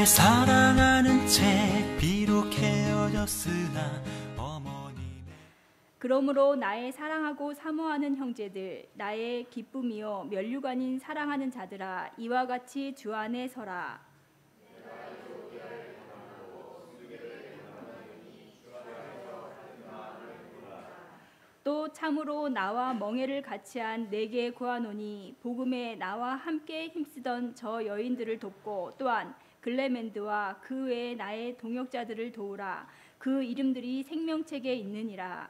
사랑하는 채 비록 헤어졌으나 어머님의 그러므로 나의 사랑하고 사모하는 형제들, 나의 기쁨이요 면류관인 사랑하는 자들아, 이와 같이 주 안에 서라. 또 참으로 나와 멍에를 같이한 내게 구하노니, 복음에 나와 함께 힘쓰던 저 여인들을 돕고, 또한 글레멘드와 그 외에 나의 동역자들을 도우라. 그 이름들이 생명책에 있느니라.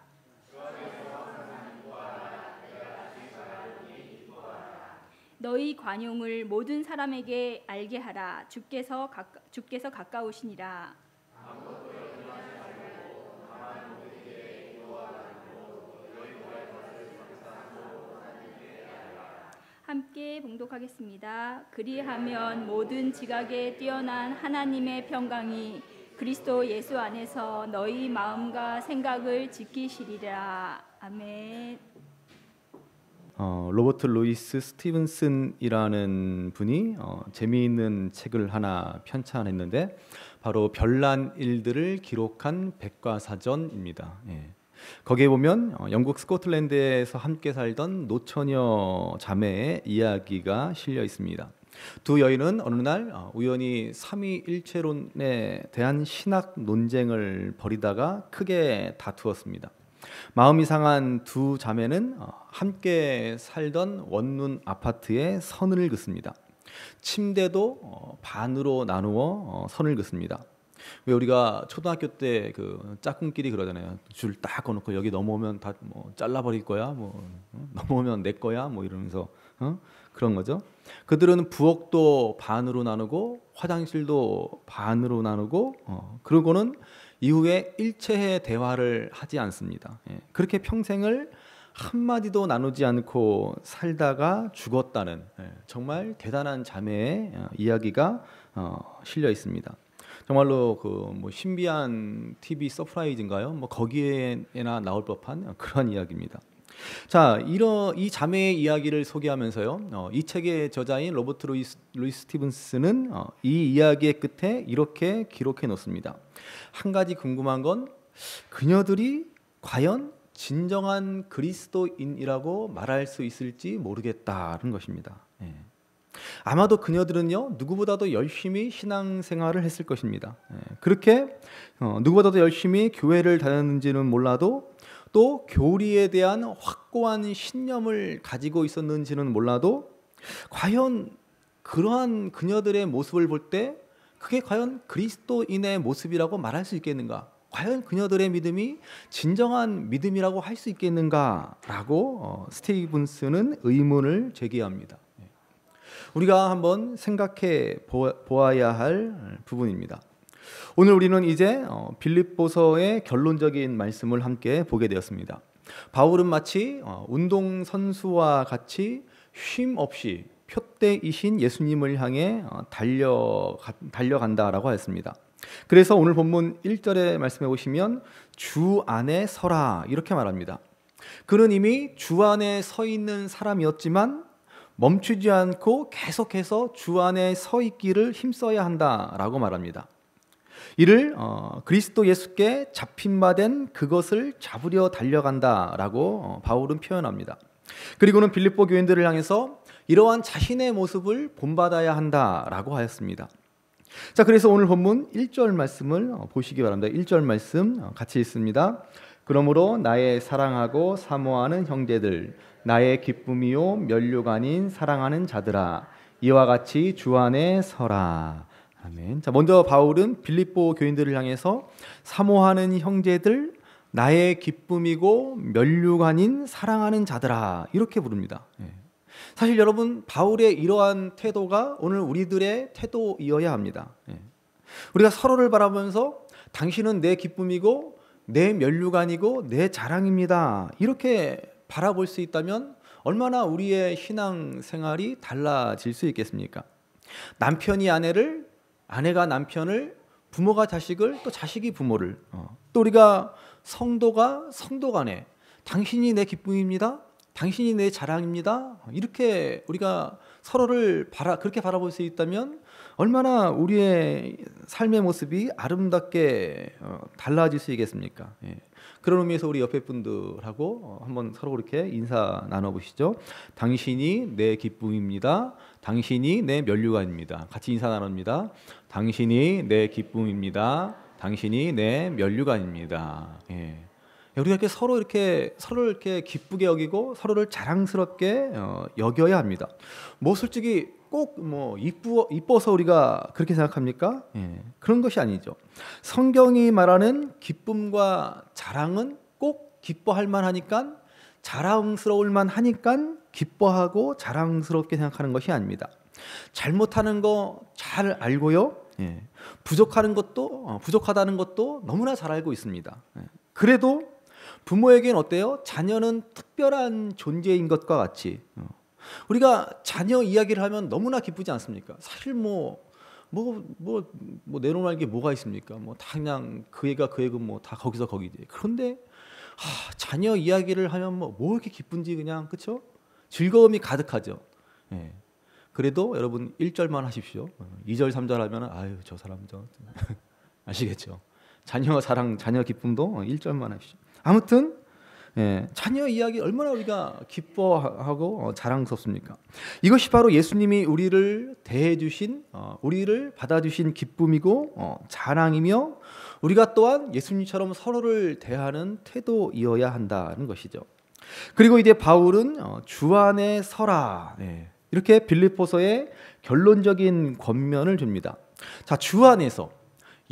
너희 관용을 모든 사람에게 알게 하라. 주께서 가까우시니라. 함께 봉독하겠습니다. 그리하면 모든 지각에 뛰어난 하나님의 평강이 그리스도 예수 안에서 너희 마음과 생각을 지키시리라. 아멘. 로버트 루이스 스티븐슨이라는 분이 재미있는 책을 하나 편찬했는데, 바로 별난 일들을 기록한 백과사전입니다. 예. 거기에 보면 영국 스코틀랜드에서 함께 살던 노처녀 자매의 이야기가 실려 있습니다. 두 여인은 어느 날 우연히 삼위일체론에 대한 신학 논쟁을 벌이다가 크게 다투었습니다. 마음이 상한 두 자매는 함께 살던 원룸 아파트에 선을 긋습니다. 침대도 반으로 나누어 선을 긋습니다. 왜 우리가 초등학교 때 그 짝꿍끼리 그러잖아요. 줄 딱 꺼놓고 여기 넘어오면 다 뭐 잘라버릴 거야, 뭐 넘어오면 내 거야, 뭐 이러면서 그런 거죠. 그들은 부엌도 반으로 나누고 화장실도 반으로 나누고 그러고는 이후에 일체의 대화를 하지 않습니다. 예. 그렇게 평생을 한마디도 나누지 않고 살다가 죽었다는 정말 대단한 자매의 이야기가 실려 있습니다. 정말로 그 뭐 신비한 TV 서프라이즈인가요? 뭐 거기에나 나올 법한 그런 이야기입니다. 자, 이 자매의 이야기를 소개하면서요, 이 책의 저자인 로버트 루이스 스티븐슨은 이 이야기의 끝에 이렇게 기록해 놓습니다. 한 가지 궁금한 건 그녀들이 과연 진정한 그리스도인이라고 말할 수 있을지 모르겠다는 것입니다. 예. 아마도 그녀들은요, 누구보다도 열심히 신앙생활을 했을 것입니다. 예. 그렇게 누구보다도 열심히 교회를 다녔는지는 몰라도, 또 교리에 대한 확고한 신념을 가지고 있었는지는 몰라도, 과연 그러한 그녀들의 모습을 볼 때 그게 과연 그리스도인의 모습이라고 말할 수 있겠는가? 과연 그녀들의 믿음이 진정한 믿음이라고 할 수 있겠는가라고 스티븐슨은 의문을 제기합니다. 우리가 한번 생각해 보아야 할 부분입니다. 오늘 우리는 이제 빌립보서의 결론적인 말씀을 함께 보게 되었습니다. 바울은 마치 운동선수와 같이 쉼 없이 표대이신 예수님을 향해 달려간다라고 하였습니다. 그래서 오늘 본문 1절의 말씀에 보시면 주 안에 서라 이렇게 말합니다. 그는 이미 주 안에 서 있는 사람이었지만 멈추지 않고 계속해서 주 안에 서 있기를 힘써야 한다라고 말합니다. 이를 그리스도 예수께 잡힌 바 된 그것을 잡으려 달려간다라고 바울은 표현합니다. 그리고는 빌립보 교인들을 향해서 이러한 자신의 모습을 본받아야 한다라고 하였습니다. 자, 그래서 오늘 본문 1절 말씀을 보시기 바랍니다. 1절 말씀 같이 읽습니다. 그러므로 나의 사랑하고 사모하는 형제들, 나의 기쁨이요 면류관인 사랑하는 자들아, 이와 같이 주 안에 서라. 아멘. 자, 먼저 바울은 빌립보 교인들을 향해서 사모하는 형제들, 나의 기쁨이고 면류관인 사랑하는 자들아 이렇게 부릅니다. 사실 여러분, 바울의 이러한 태도가 오늘 우리들의 태도이어야 합니다. 우리가 서로를 바라보면서 당신은 내 기쁨이고 내 면류관이고 내 자랑입니다 이렇게 바라볼 수 있다면 얼마나 우리의 신앙생활이 달라질 수 있겠습니까? 남편이 아내를, 아내가 남편을, 부모가 자식을, 또 자식이 부모를, 또 우리가 성도가 성도 간에 당신이 내 기쁨입니다, 당신이 내 자랑입니다 이렇게 우리가 서로를 그렇게 바라볼 수 있다면 얼마나 우리의 삶의 모습이 아름답게 달라질 수 있겠습니까? 예. 그런 의미에서 우리 옆에 분들하고 한번 서로 그렇게 인사 나눠보시죠. 당신이 내 기쁨입니다. 당신이 내 면류관입니다. 같이 인사 나눕니다. 당신이 내 기쁨입니다. 당신이 내 면류관입니다. 예. 우리가 이렇게 서로를 이렇게 기쁘게 여기고 서로를 자랑스럽게 여겨야 합니다. 뭐 솔직히 꼭 뭐 이뻐서 우리가 그렇게 생각합니까? 예, 그런 것이 아니죠. 성경이 말하는 기쁨과 자랑은 꼭 기뻐할 만하니까, 자랑스러울 만하니까 기뻐하고 자랑스럽게 생각하는 것이 아닙니다. 잘못하는 거 잘 알고요. 예, 부족하다는 것도 너무나 잘 알고 있습니다. 예, 그래도 부모에게는 어때요? 자녀는 특별한 존재인 것과 같이 우리가 자녀 이야기를 하면 너무나 기쁘지 않습니까? 사실 내놓을 게 뭐가 있습니까? 뭐 다 그냥 그 애가 뭐 다 거기서 거기지. 그런데 자녀 이야기를 하면 뭐 이렇게 기쁜지 그냥, 그렇죠? 즐거움이 가득하죠. 예. 그래도 여러분 1절만 하십시오. 2절 3절 하면은 아유 저 사람 아시겠죠? 자녀 사랑, 자녀 기쁨도 1절만 하십시오. 아무튼 예, 자녀 이야기 얼마나 우리가 기뻐하고 자랑스럽습니까? 이것이 바로 예수님이 우리를 대해주신, 우리를 받아주신 기쁨이고 자랑이며, 우리가 또한 예수님처럼 서로를 대하는 태도이어야 한다는 것이죠. 그리고 이제 바울은 주 안에 서라, 이렇게 빌립보서에 결론적인 권면을 줍니다. 자, 주 안에서,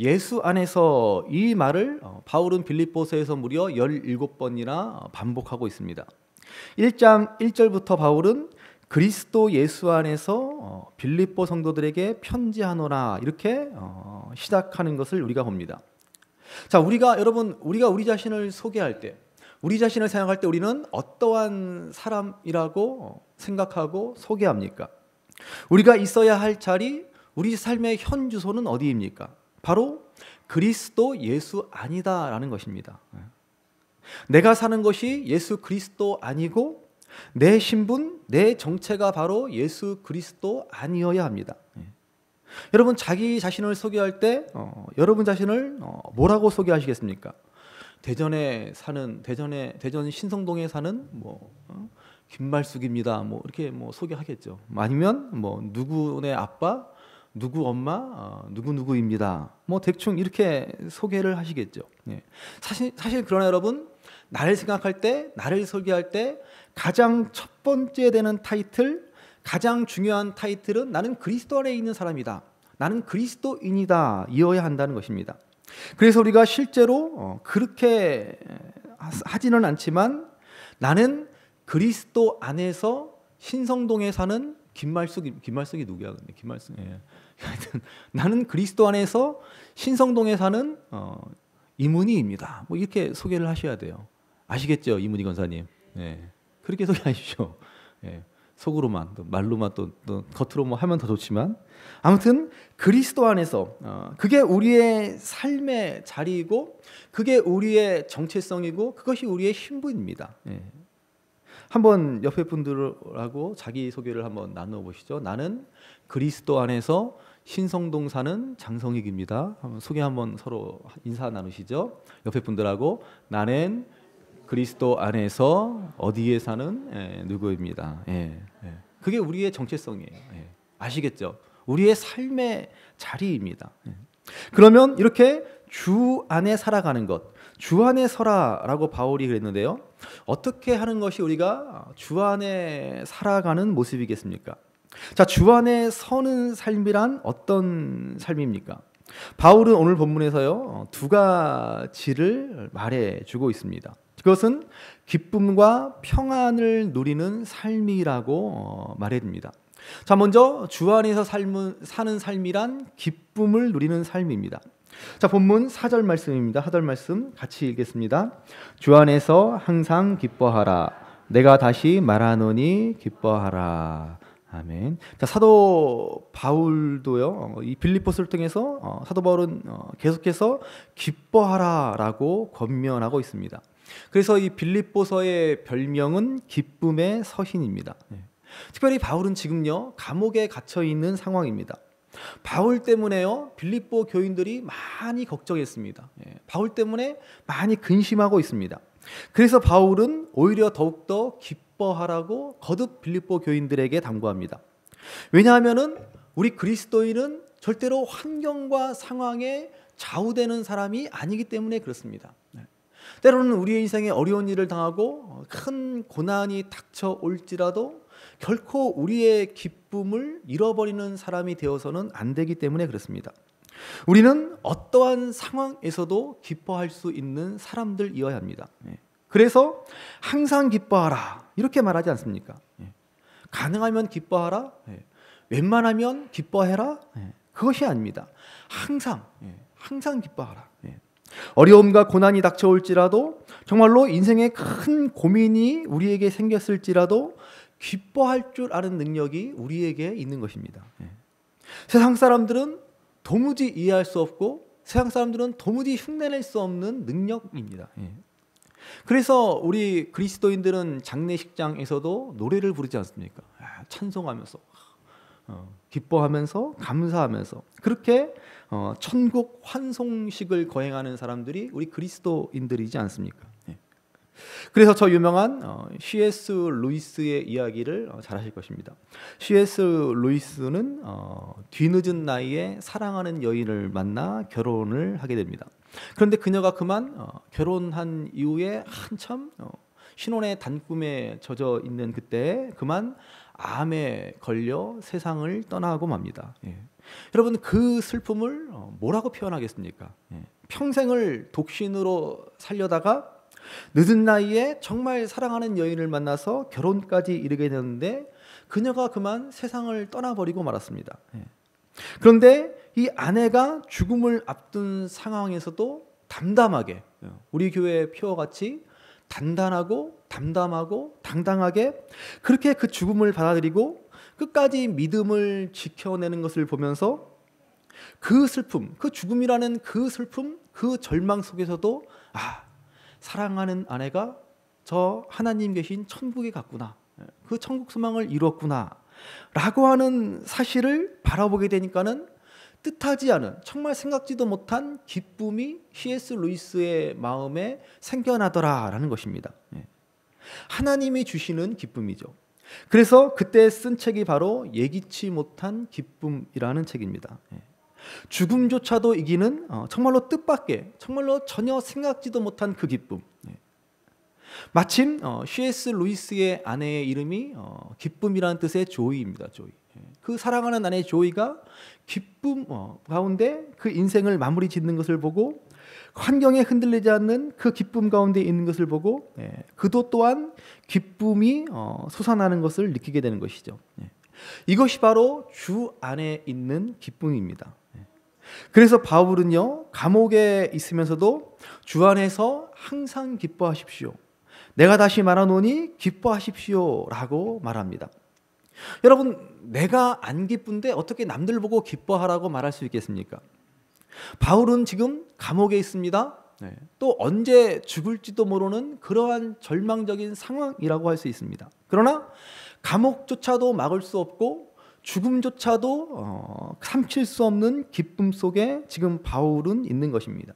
예수 안에서, 이 말을 바울은 빌립보서에서 무려 17번이나 반복하고 있습니다. 1장 1절부터 바울은 그리스도 예수 안에서 빌립보 성도들에게 편지하노라, 이렇게 시작하는 것을 우리가 봅니다. 자, 우리가 우리 자신을 소개할 때, 우리 자신을 생각할 때 우리는 어떠한 사람이라고 생각하고 소개합니까? 우리가 있어야 할 자리, 우리 삶의 현 주소는 어디입니까? 바로 그리스도 예수 안이다라는 것입니다. 내가 사는 것이 예수 그리스도 아니고 내 신분, 내 정체가 바로 예수 그리스도 아니어야 합니다. 여러분 자기 자신을 소개할 때 여러분 자신을 뭐라고 소개하시겠습니까? 대전 신성동에 사는 김말숙입니다. 이렇게 소개하겠죠. 아니면 누구네 아빠, 누구 엄마, 누구입니다. 대충 이렇게 소개를 하시겠죠. 사실 그러나 여러분, 나를 생각할 때, 나를 소개할 때 가장 첫 번째 되는 타이틀, 가장 중요한 타이틀은 나는 그리스도 안에 있는 사람이다, 나는 그리스도인이다 이어야 한다는 것입니다. 그래서 우리가 실제로 그렇게 하지는 않지만, 나는 그리스도 안에서 신성동에 사는 김말숙이 누구야? 근데 김말숙. 하여튼 나는 그리스도 안에서 신성동에 사는 이문희입니다. 이렇게 소개를 하셔야 돼요. 아시겠죠, 이문희 권사님? 그렇게 소개하십시오. 속으로만, 말로만, 또 겉으로 하면 더 좋지만, 아무튼 그리스도 안에서 그게 우리의 삶의 자리이고, 그게 우리의 정체성이고, 그것이 우리의 신분입니다. 한번 옆에 분들하고 자기 소개를 한번 나누어 보시죠. 나는 그리스도 안에서 신성동 사는 장성익입니다. 소개 한번 서로 인사 나누시죠. 옆에 분들하고 나는 그리스도 안에서 어디에 사는 누구입니다. 그게 우리의 정체성이에요. 아시겠죠? 우리의 삶의 자리입니다. 그러면 이렇게 주 안에 살아가는 것, 주 안에 서라라고 바울이 그랬는데요. 어떻게 하는 것이 우리가 주 안에 살아가는 모습이겠습니까? 자, 주 안에 서는 삶이란 어떤 삶입니까? 바울은 오늘 본문에서요, 두 가지를 말해주고 있습니다. 그것은 기쁨과 평안을 누리는 삶이라고 말해줍니다. 자, 먼저 주 안에서 사는 삶이란 기쁨을 누리는 삶입니다. 자, 본문 4절 말씀입니다. 4절 말씀 같이 읽겠습니다. 주 안에서 항상 기뻐하라. 내가 다시 말하노니 기뻐하라. 아멘. 자, 사도 바울도요, 이 빌립보서를 통해서 사도 바울은 계속해서 기뻐하라라고 권면하고 있습니다. 그래서 이 빌립보서의 별명은 기쁨의 서신입니다. 특별히 바울은 지금요, 감옥에 갇혀 있는 상황입니다. 바울 때문에요. 빌립보 교인들이 많이 걱정했습니다. 바울 때문에 많이 근심하고 있습니다. 그래서 바울은 오히려 더욱더 기뻐하라고 거듭 빌립보 교인들에게 당부합니다. 왜냐하면은 우리 그리스도인은 절대로 환경과 상황에 좌우되는 사람이 아니기 때문에 그렇습니다. 때로는 우리의 인생에 어려운 일을 당하고 큰 고난이 닥쳐올지라도 결코 우리의 기쁨을 잃어버리는 사람이 되어서는 안 되기 때문에 그렇습니다. 우리는 어떠한 상황에서도 기뻐할 수 있는 사람들이어야 합니다. 그래서 항상 기뻐하라 이렇게 말하지 않습니까? 가능하면 기뻐하라, 웬만하면 기뻐해라, 그것이 아닙니다. 항상 기뻐하라. 어려움과 고난이 닥쳐올지라도 정말로 인생에 큰 고민이 우리에게 생겼을지라도 기뻐할 줄 아는 능력이 우리에게 있는 것입니다. 세상 사람들은 도무지 이해할 수 없고 세상 사람들은 도무지 흉내낼 수 없는 능력입니다. 그래서 우리 그리스도인들은 장례식장에서도 노래를 부르지 않습니까? 찬송하면서 기뻐하면서 감사하면서 그렇게 천국 환송식을 거행하는 사람들이 우리 그리스도인들이지 않습니까? 그래서 저 유명한 C.S. 루이스의 이야기를 잘 아실 것입니다. C.S. 루이스는 뒤늦은 나이에 사랑하는 여인을 만나 결혼을 하게 됩니다. 그런데 그녀가 그만 결혼한 이후에 한참 신혼의 단꿈에 젖어 있는 그때 그만 암에 걸려 세상을 떠나고 맙니다. 여러분 그 슬픔을 뭐라고 표현하겠습니까? 평생을 독신으로 살려다가 늦은 나이에 정말 사랑하는 여인을 만나서 결혼까지 이르게 되는데 그녀가 그만 세상을 떠나버리고 말았습니다. 그런데 이 아내가 죽음을 앞둔 상황에서도 담담하게 우리 교회의 표어같이 단단하고 담담하고 당당하게 그렇게 그 죽음을 받아들이고 끝까지 믿음을 지켜내는 것을 보면서 그 슬픔, 그 죽음이라는 그 슬픔, 그 절망 속에서도 사랑하는 아내가 저 하나님 계신 천국에 갔구나, 그 천국 소망을 이뤘구나 라고 하는 사실을 바라보게 되니까는 뜻하지 않은 정말 생각지도 못한 기쁨이 C.S. 루이스의 마음에 생겨나더라라는 것입니다. 하나님이 주시는 기쁨이죠. 그래서 그때 쓴 책이 바로 예기치 못한 기쁨이라는 책입니다. 죽음조차도 이기는 정말로 뜻밖의 정말로 전혀 생각지도 못한 그 기쁨. 마침 C.S. 루이스의 아내의 이름이 기쁨이라는 뜻의 조이입니다. 조이. 그 사랑하는 아내 조이가 기쁨 가운데 그 인생을 마무리 짓는 것을 보고 환경에 흔들리지 않는 그 기쁨 가운데 있는 것을 보고 그도 또한 기쁨이 솟아나는 것을 느끼게 되는 것이죠. 이것이 바로 주 안에 있는 기쁨입니다. 그래서 바울은요 감옥에 있으면서도 주 안에서 항상 기뻐하십시오. 내가 다시 말하노니 기뻐하십시오 라고 말합니다. 여러분 내가 안 기쁜데 어떻게 남들 보고 기뻐하라고 말할 수 있겠습니까? 바울은 지금 감옥에 있습니다. 또 언제 죽을지도 모르는 그러한 절망적인 상황이라고 할 수 있습니다. 그러나 감옥조차도 막을 수 없고 죽음조차도 삼킬 수 없는 기쁨 속에 지금 바울은 있는 것입니다.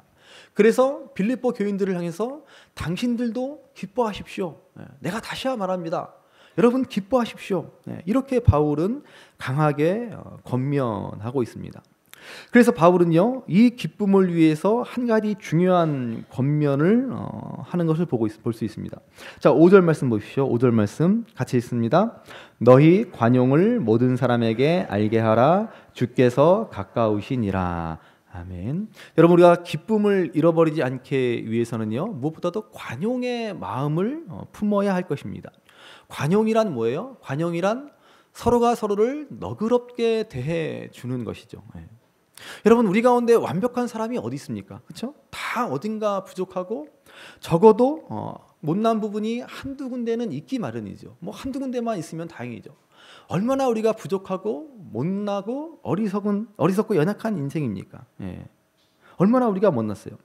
그래서 빌립보 교인들을 향해서 당신들도 기뻐하십시오. 내가 다시 말합니다. 여러분 기뻐하십시오. 이렇게 바울은 강하게 권면하고 있습니다. 그래서 바울은요 이 기쁨을 위해서 한 가지 중요한 권면을 하는 것을 볼 수 있습니다. 자, 5절 말씀 보십시오. 5절 말씀 같이 읽습니다. 너희 관용을 모든 사람에게 알게 하라. 주께서 가까우시니라. 아멘. 여러분 우리가 기쁨을 잃어버리지 않게 위해서는요 무엇보다도 관용의 마음을 품어야 할 것입니다. 관용이란 뭐예요? 관용이란 서로가 서로를 너그럽게 대해 주는 것이죠. 여러분 우리 가운데 완벽한 사람이 어디 있습니까? 그렇죠? 다 어딘가 부족하고 적어도 못난 부분이 한두 군데는 있기 마련이죠. 뭐 한두 군데만 있으면 다행이죠. 얼마나 우리가 부족하고 못나고 어리석고 연약한 인생입니까? 얼마나 우리가 못났어요.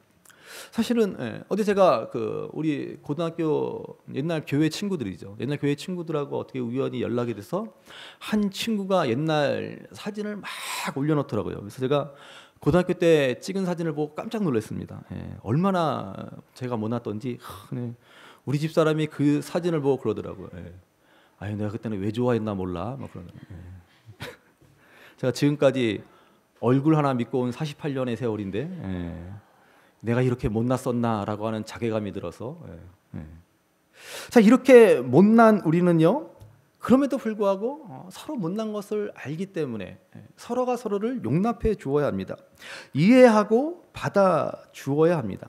사실은 어제 제가 우리 고등학교 옛날 교회 친구들이죠. 옛날 교회 친구들하고 어떻게 우연히 연락이 돼서 한 친구가 옛날 사진을 막 올려놓더라고요. 그래서 제가 고등학교 때 찍은 사진을 보고 깜짝 놀랐습니다. 얼마나 제가 못났던지 우리 집 사람이 그 사진을 보고 그러더라고요. 아유, 내가 그때는 왜 좋아했나 몰라. 막 그러더라고요. 제가 지금까지 얼굴 하나 믿고 온 48년의 세월인데 내가 이렇게 못났었나라고 하는 자괴감이 들어서 자, 이렇게 못난 우리는요, 그럼에도 불구하고 서로 못난 것을 알기 때문에 서로가 서로를 용납해 주어야 합니다. 이해하고 받아 주어야 합니다.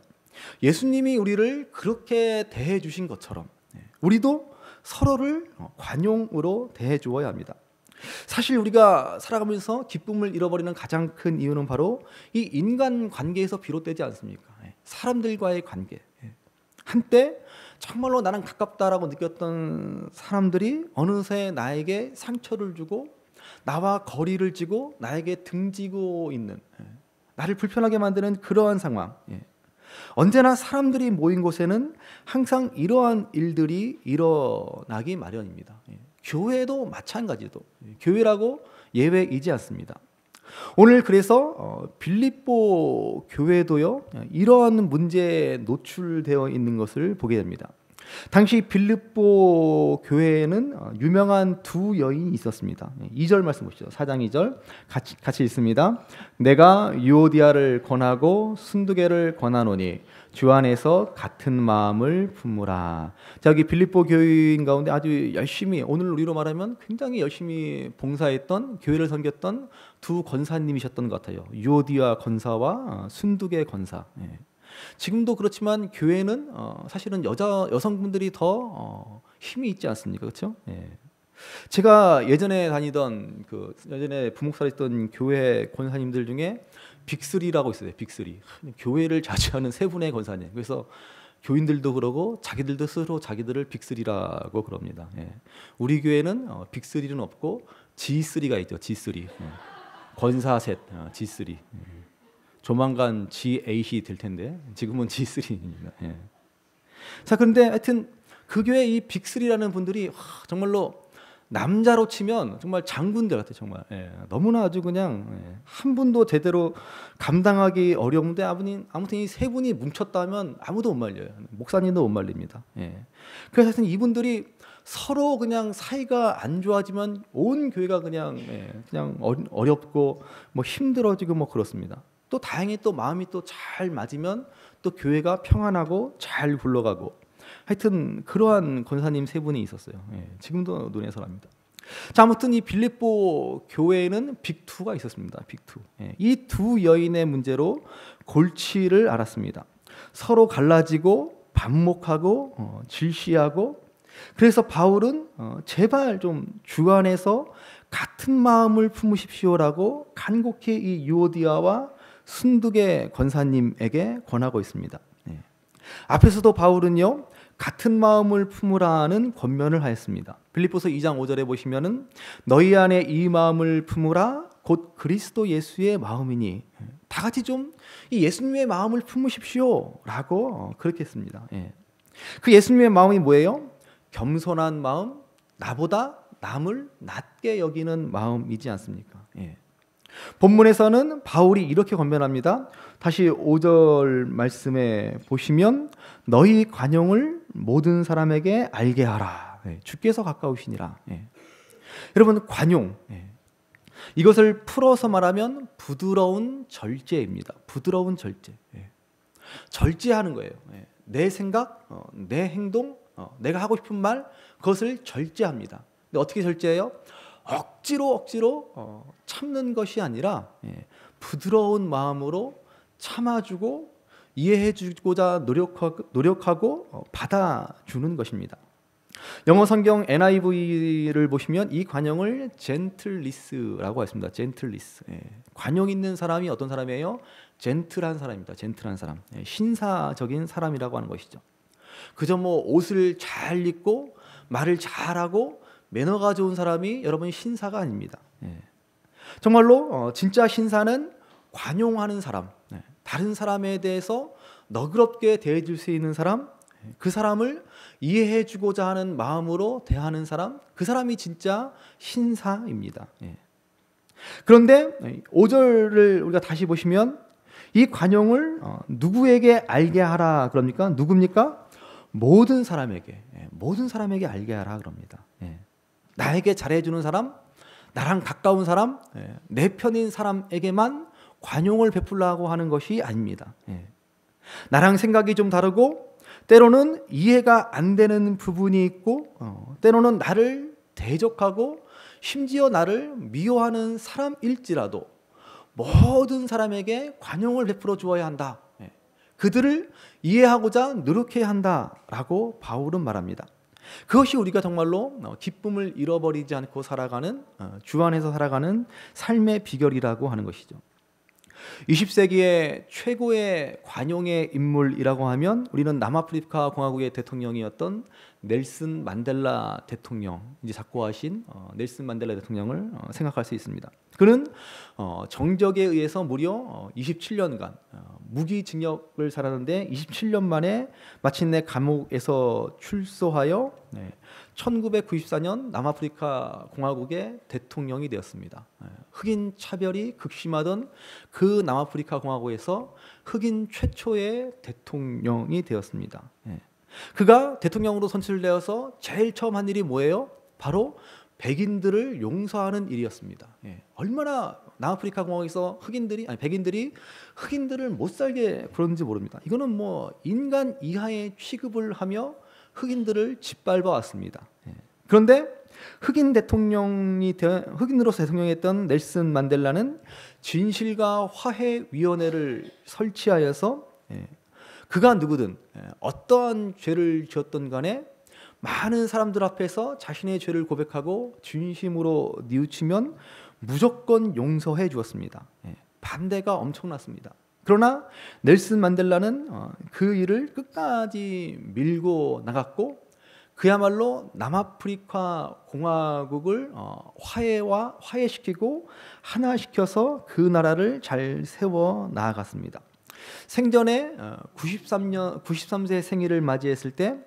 예수님이 우리를 그렇게 대해 주신 것처럼 우리도 서로를 관용으로 대해 주어야 합니다. 사실 우리가 살아가면서 기쁨을 잃어버리는 가장 큰 이유는 바로 이 인간 관계에서 비롯되지 않습니까? 사람들과의 관계. 한때 정말로 나는 가깝다라고 느꼈던 사람들이 어느새 나에게 상처를 주고 나와 거리를 지고 나에게 등지고 있는, 나를 불편하게 만드는 그러한 상황. 언제나 사람들이 모인 곳에는 항상 이러한 일들이 일어나기 마련입니다. 교회도 마찬가지도, 교회라고 예외이지 않습니다. 오늘 그래서 빌립보 교회도요, 이러한 문제에 노출되어 있는 것을 보게 됩니다. 당시 빌립보 교회에는 유명한 두 여인이 있었습니다. 2절 말씀 보시죠. 4장 2절 같이 읽습니다. 내가 유오디아를 권하고 순두개를 권하노니 주 안에서 같은 마음을 품으라. 자, 여기 빌립보 교인 가운데 아주 열심히, 오늘 우리로 말하면 굉장히 열심히 봉사했던, 교회를 섬겼던 두 권사님이셨던 것 같아요. 유오디아 권사와 순두개 권사. 지금도 그렇지만 교회는 사실은 여성분들이 더 힘이 있지 않습니까? 그렇죠? 제가 예전에 다니던 예전에 부목사했던 교회 권사님들 중에 빅3라고 있어요. 빅3. 교회를 자주 하는 세 분의 권사님. 그래서 교인들도 그러고 자기들도 스스로 자기들을 빅3라고 그럽니다. 우리 교회는 빅3는 없고 G3가 있죠. G3. 권사 셋, G3. 조만간 G8이 될 텐데 지금은 G3입니다. 자, 그런데 하여튼 그 교회 이 빅3라는 분들이 정말로 남자로 치면 정말 장군들 같아요. 정말 너무나 아주 그냥 한 분도 제대로 감당하기 어려운데 아무튼 이 세 분이 뭉쳤다면 아무도 못 말려요. 목사님도 못 말립니다. 그래서 하여튼 이분들이 서로 그냥 사이가 안 좋아지면 온 교회가 그냥 어렵고 뭐 힘들어지고 뭐 그렇습니다. 또 다행히 또 마음이 또 잘 맞으면 또 교회가 평안하고 잘 굴러가고, 하여튼 그러한 권사님 세 분이 있었어요. 지금도 눈에 선합니다. 자, 아무튼 이 빌립보 교회에는 빅2가 있었습니다. 빅2. 이 두 여인의 문제로 골치를 앓았습니다. 서로 갈라지고 반목하고 질시하고, 그래서 바울은 제발 좀 주안에서 같은 마음을 품으십시오라고 간곡히 이 유오디아와 순두개 권사님에게 권하고 있습니다. 앞에서도 바울은요, 같은 마음을 품으라는 권면을 하였습니다. 빌립보서 2장 5절에 보시면은 너희 안에 이 마음을 품으라 곧 그리스도 예수의 마음이니, 다 같이 좀 이 예수님의 마음을 품으십시오라고 그렇게 했습니다. 그 예수님의 마음이 뭐예요? 겸손한 마음, 나보다 남을 낮게 여기는 마음이지 않습니까? 본문에서는 바울이 이렇게 권면합니다. 다시 5절 말씀에 보시면 너희 관용을 모든 사람에게 알게 하라. 주께서 가까우시니라. 여러분, 관용, 이것을 풀어서 말하면 부드러운 절제입니다. 부드러운 절제. 절제하는 거예요. 내 생각, 내 행동, 내가 하고 싶은 말, 그것을 절제합니다. 근데 어떻게 절제해요? 억지로 참는 것이 아니라 부드러운 마음으로 참아주고 이해해주고자 노력하고 받아주는 것입니다. 영어 성경 NIV를 보시면 이 관용을 젠틀리스라고 했습니다. 젠틀리스. 관용 있는 사람이 어떤 사람이에요? 젠틀한 사람입니다. 젠틀한 사람. 신사적인 사람이라고 하는 것이죠. 그저 뭐 옷을 잘 입고 말을 잘하고 매너가 좋은 사람이 여러분 신사가 아닙니다. 정말로 진짜 신사는 관용하는 사람, 다른 사람에 대해서 너그럽게 대해줄 수 있는 사람, 그 사람을 이해해주고자 하는 마음으로 대하는 사람, 그 사람이 진짜 신사입니다. 그런데 5절을 우리가 다시 보시면 이 관용을 누구에게 알게 하라 그럽니까? 누굽니까? 모든 사람에게 알게 하라 그럽니다. 나에게 잘해주는 사람, 나랑 가까운 사람, 내 편인 사람에게만 관용을 베풀라고 하는 것이 아닙니다. 나랑 생각이 좀 다르고 때로는 이해가 안 되는 부분이 있고 때로는 나를 대적하고 심지어 나를 미워하는 사람일지라도 모든 사람에게 관용을 베풀어 주어야 한다. 그들을 이해하고자 노력해야 한다라고 바울은 말합니다. 그것이 우리가 정말로 기쁨을 잃어버리지 않고 살아가는, 주 안에서 살아가는 삶의 비결이라고 하는 것이죠. 20세기의 최고의 관용의 인물이라고 하면 우리는 남아프리카 공화국의 대통령이었던 넬슨 만델라 대통령, 이제 작고하신 넬슨 만델라 대통령을 생각할 수 있습니다. 그는 정적에 의해서 무려 27년간 무기징역을 살았는데 27년 만에 마침내 감옥에서 출소하여 1994년 남아프리카 공화국의 대통령이 되었습니다. 흑인 차별이 극심하던 그 남아프리카 공화국에서 흑인 최초의 대통령이 되었습니다. 그가 대통령으로 선출되어서 제일 처음 한 일이 뭐예요? 바로 백인들을 용서하는 일이었습니다. 얼마나 남아프리카 공화국에서 백인들이 흑인들을 못 살게 그런지 모릅니다. 이거는 뭐 인간 이하의 취급을 하며 흑인들을 짓밟아 왔습니다. 그런데 흑인으로서 대통령이었던 넬슨 만델라는 진실과 화해위원회를 설치하여서 그가 누구든 어떠한 죄를 지었던 간에 많은 사람들 앞에서 자신의 죄를 고백하고 진심으로 뉘우치면 무조건 용서해 주었습니다. 반대가 엄청났습니다. 그러나 넬슨 만델라는 그 일을 끝까지 밀고 나갔고 그야말로 남아프리카 공화국을 화해시키고 하나시켜서 그 나라를 잘 세워 나아갔습니다. 생전에 93세 생일을 맞이했을 때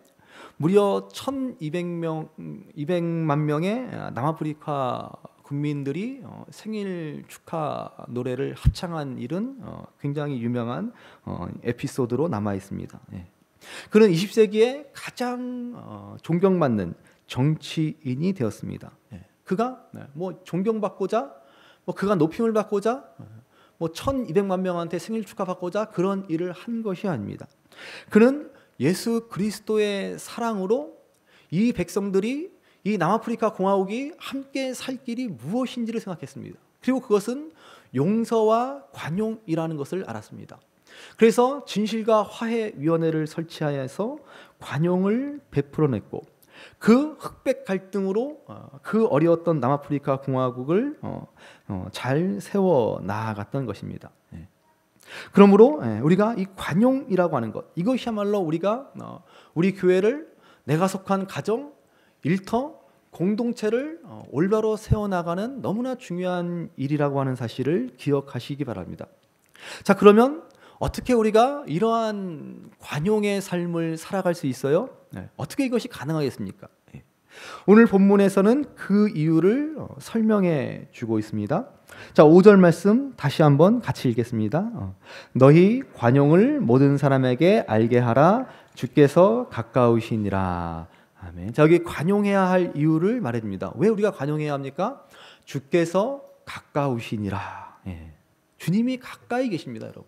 무려 200만 명의 남아프리카 국민들이 생일 축하 노래를 합창한 일은 굉장히 유명한 에피소드로 남아 있습니다. 그는 20세기에 가장 존경받는 정치인이 되었습니다. 그가 뭐 존경받고자, 그가 높임을 받고자, 1,200만 명한테 생일 축하받고자 그런 일을 한 것이 아닙니다. 그는 예수 그리스도의 사랑으로 이 백성들이 이 남아프리카 공화국이 함께 살 길이 무엇인지를 생각했습니다. 그리고 그것은 용서와 관용이라는 것을 알았습니다. 그래서 진실과 화해위원회를 설치하여서 관용을 베풀어냈고 그 흑백 갈등으로 그 어려웠던 남아프리카 공화국을 잘 세워 나아갔던 것입니다. 그러므로 우리가 이 관용이라고 하는 것, 이것이야말로 우리 교회를 내가 속한 가정, 일터, 공동체를 올바로 세워나가는 너무나 중요한 일이라고 하는 사실을 기억하시기 바랍니다. 자, 그러면 어떻게 우리가 이러한 관용의 삶을 살아갈 수 있어요? 어떻게 이것이 가능하겠습니까? 오늘 본문에서는 그 이유를 설명해 주고 있습니다. 자, 5절 말씀 다시 한번 같이 읽겠습니다. 너희 관용을 모든 사람에게 알게 하라. 주께서 가까우시니라. 아멘. 자, 여기 관용해야 할 이유를 말해줍니다. 왜 우리가 관용해야 합니까? 주께서 가까우시니라. 주님이 가까이 계십니다, 여러분.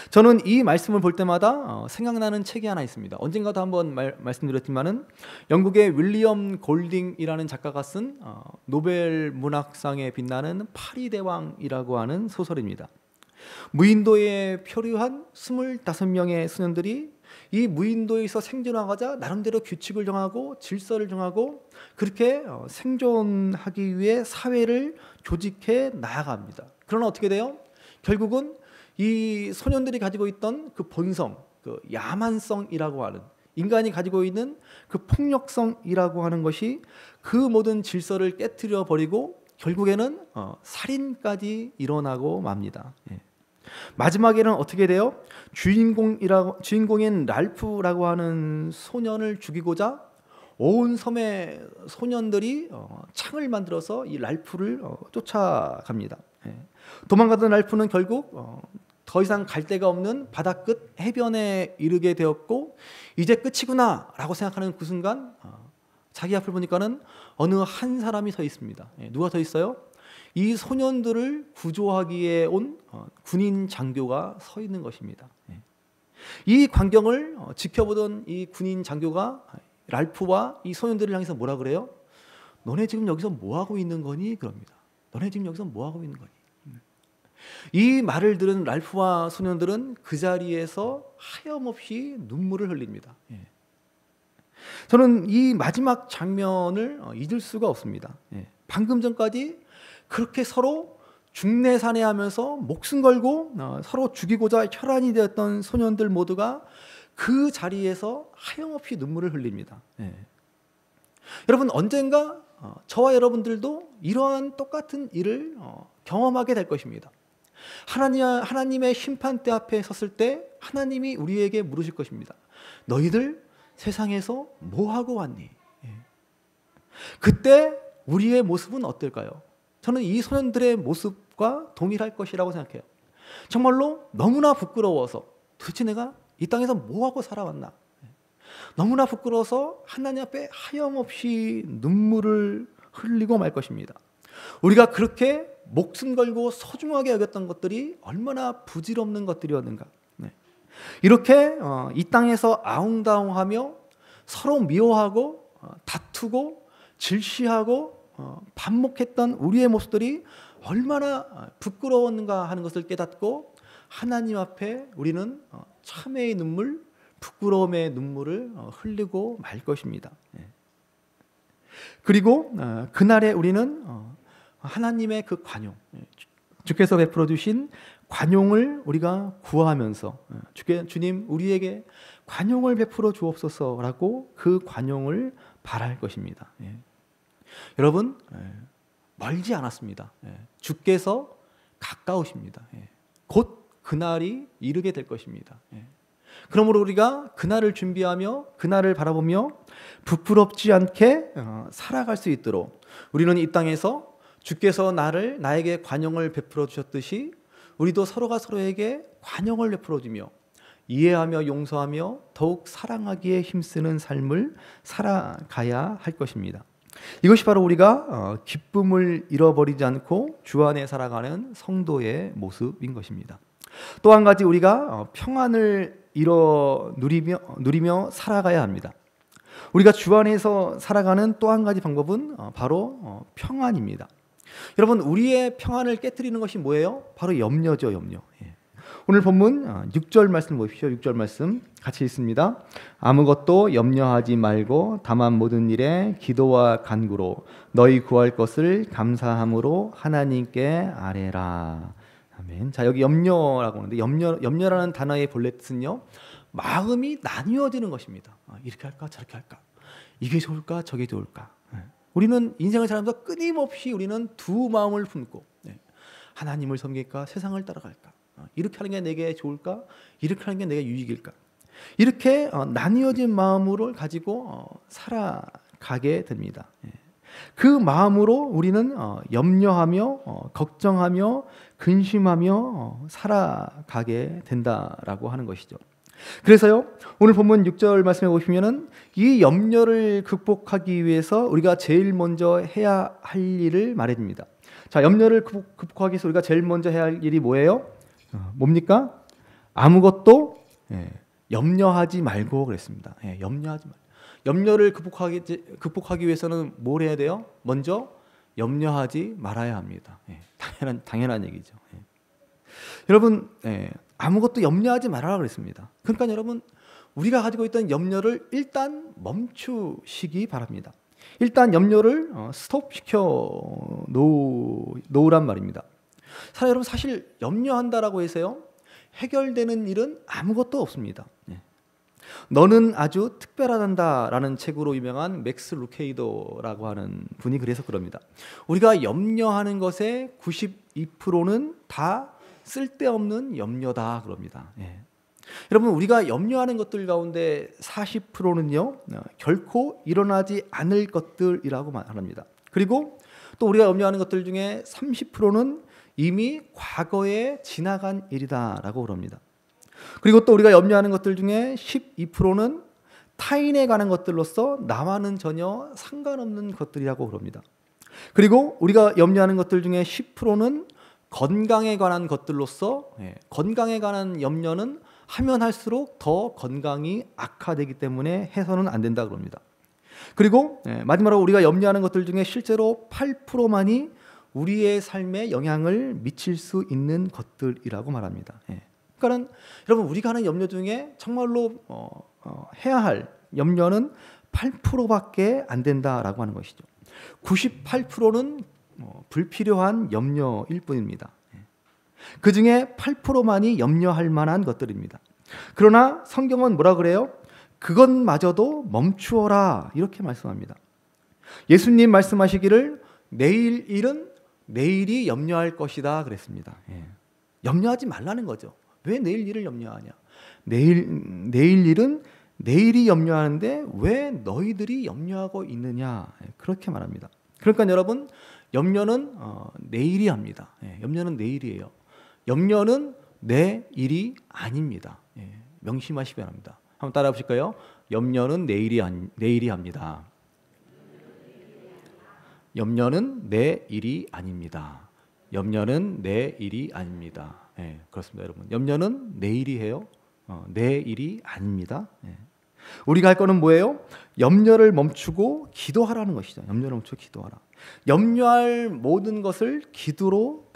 저는 이 말씀을 볼 때마다 생각나는 책이 하나 있습니다. 언젠가도 한번 말씀드렸지만은 영국의 윌리엄 골딩이라는 작가가 쓴 노벨 문학상에 빛나는 파리 대왕이라고 하는 소설입니다. 무인도에 표류한 25명의 소년들이 이 무인도에서 생존하고자 나름대로 규칙을 정하고 질서를 정하고 그렇게 생존하기 위해 사회를 조직해 나아갑니다. 그러나 어떻게 돼요? 결국은 이 소년들이 가지고 있던 그 본성, 그 야만성이라고 하는, 인간이 가지고 있는 그 폭력성이라고 하는 것이 그 모든 질서를 깨트려 버리고 결국에는 살인까지 일어나고 맙니다. 마지막에는 어떻게 돼요? 주인공인 랄프라고 하는 소년을 죽이고자 온 섬의 소년들이 창을 만들어서 이 랄프를 쫓아갑니다. 도망가던 랄프는 결국 더 이상 갈 데가 없는 바다 끝 해변에 이르게 되었고, 이제 끝이구나 라고 생각하는 그 순간 자기 앞을 보니까는 어느 한 사람이 서 있습니다. 누가 서 있어요? 이 소년들을 구조하기에 온 군인 장교가 서 있는 것입니다. 이 광경을 지켜보던 이 군인 장교가 랄프와 이 소년들을 향해서 뭐라 그래요? 너네 지금 여기서 뭐 하고 있는 거니? 그럽니다. 너네 지금 여기서 뭐 하고 있는 거니? 이 말을 들은 랄프와 소년들은 그 자리에서 하염없이 눈물을 흘립니다. 저는 이 마지막 장면을 잊을 수가 없습니다. 방금 전까지 그렇게 서로 중내산해하면서 목숨 걸고 서로 죽이고자 혈안이 되었던 소년들 모두가 그 자리에서 하염없이 눈물을 흘립니다. 여러분, 언젠가 저와 여러분들도 이러한 똑같은 일을 경험하게 될 것입니다. 하나님의 심판대 앞에 섰을 때 하나님이 우리에게 물으실 것입니다. 너희들 세상에서 뭐 하고 왔니? 그때 우리의 모습은 어떨까요? 저는 이 소년들의 모습과 동일할 것이라고 생각해요. 정말로 너무나 부끄러워서 도대체 내가 이 땅에서 뭐 하고 살아왔나? 너무나 부끄러워서 하나님 앞에 하염없이 눈물을 흘리고 말 것입니다. 우리가 그렇게 목숨 걸고 소중하게 여겼던 것들이 얼마나 부질없는 것들이었는가. 이렇게 이 땅에서 아웅다웅하며 서로 미워하고 다투고 질시하고 반목했던 우리의 모습들이 얼마나 부끄러웠는가 하는 것을 깨닫고 하나님 앞에 우리는 참회의 눈물, 부끄러움의 눈물을 흘리고 말 것입니다. 그리고 그날에 우리는 하나님의 그 관용, 주께서 베풀어 주신 관용을 우리가 구하면서 주님 우리에게 관용을 베풀어 주옵소서라고 그 관용을 바랄 것입니다. 여러분, 멀지 않았습니다. 주께서 가까우십니다. 곧 그날이 이르게 될 것입니다. 그러므로 우리가 그날을 준비하며 그날을 바라보며 부끄럽지 않게 살아갈 수 있도록 우리는 이 땅에서 주께서 나에게 관용을 베풀어 주셨듯이 우리도 서로가 서로에게 관용을 베풀어 주며 이해하며 용서하며 더욱 사랑하기에 힘쓰는 삶을 살아가야 할 것입니다. 이것이 바로 우리가 기쁨을 잃어버리지 않고 주 안에 살아가는 성도의 모습인 것입니다. 또 한 가지 우리가 평안을 누리며 살아가야 합니다. 우리가 주 안에서 살아가는 또 한 가지 방법은 바로 평안입니다. 여러분, 우리의 평안을 깨트리는 것이 뭐예요? 바로 염려죠, 염려. 오늘 본문 6절 말씀 보십시오. 6절 말씀 같이 읽습니다. 아무것도 염려하지 말고 다만 모든 일에 기도와 간구로 너희 구할 것을 감사함으로 하나님께 아뢰라. 아멘. 자, 여기 염려라고 하는데 염려라는 단어의 본래 뜻은요, 마음이 나뉘어지는 것입니다. 이렇게 할까 저렇게 할까, 이게 좋을까 저게 좋을까. 우리는 인생을 살면서 끊임없이 우리는 두 마음을 품고 하나님을 섬길까 세상을 따라갈까, 이렇게 하는 게 내게 좋을까 이렇게 하는 게 내게 유익일까, 이렇게 나뉘어진 마음을 가지고 살아가게 됩니다. 그 마음으로 우리는 염려하며 걱정하며 근심하며 살아가게 된다라고 하는 것이죠. 그래서요, 오늘 본문 6절 말씀에 보시면은 이 염려를 극복하기 위해서 우리가 제일 먼저 해야 할 일을 말해줍니다. 자, 염려를 극복하기 위해서 우리가 제일 먼저 해야 할 일이 뭐예요? 뭡니까? 아무것도 염려하지 말고 그랬습니다. 염려하지 말고. 염려를 극복하기 위해서는 뭘 해야 돼요? 먼저 염려하지 말아야 합니다. 당연한 얘기죠. 여러분, 아무것도 염려하지 말아라 그랬습니다. 그러니까 여러분, 우리가 가지고 있던 염려를 일단 멈추시기 바랍니다. 일단 염려를 스톱시켜 놓으란 말입니다. 여러분, 사실 염려한다라고 해서요, 해결되는 일은 아무것도 없습니다. 너는 아주 특별하단다라는 책으로 유명한 맥스 루케이더라고 하는 분이 그래서 그럽니다. 우리가 염려하는 것의 92%는 다 쓸데없는 염려다 그럽니다. 예. 여러분 우리가 염려하는 것들 가운데 40%는요 결코 일어나지 않을 것들이라고 말합니다. 그리고 또 우리가 염려하는 것들 중에 30%는 이미 과거에 지나간 일이다라고 그럽니다. 그리고 또 우리가 염려하는 것들 중에 12%는 타인에 관한 것들로서 나와는 전혀 상관없는 것들이라고 그럽니다. 그리고 우리가 염려하는 것들 중에 10%는 건강에 관한 것들로서 건강에 관한 염려는 하면 할수록 더 건강이 악화되기 때문에 해서는 안 된다 그럽니다. 그리고 마지막으로 우리가 염려하는 것들 중에 실제로 8%만이 우리의 삶에 영향을 미칠 수 있는 것들이라고 말합니다. 그러니까 여러분 우리가 하는 염려 중에 정말로 해야 할 염려는 8%밖에 안 된다라고 하는 것이죠. 98%는 불필요한 염려일 뿐입니다. 그 중에 8%만이 염려할 만한 것들입니다. 그러나 성경은 뭐라 그래요? 그것마저도 멈추어라 이렇게 말씀합니다. 예수님 말씀하시기를 내일 일은 내일이 염려할 것이다 그랬습니다. 염려하지 말라는 거죠. 왜 내일 일을 염려하냐? 내일 일은 내일이 염려하는데 왜 너희들이 염려하고 있느냐? 그렇게 말합니다. 그러니까 여러분 염려는 내일이 합니다. 염려는 내일이에요. 염려는 내 일이 아닙니다. 명심하시기 바랍니다. 한번 따라해 보실까요? 염려는 내일이 합니다. 염려는 내 일이 아닙니다. 염려는 내 일이 아닙니다. 그렇습니다, 여러분. 염려는 내일이 해요. 내 일이 아닙니다. 우리가 할 거는 뭐예요? 염려를 멈추고 기도하라는 것이죠. 염려를 멈추고 기도하라. 염려할 모든 것을 기도로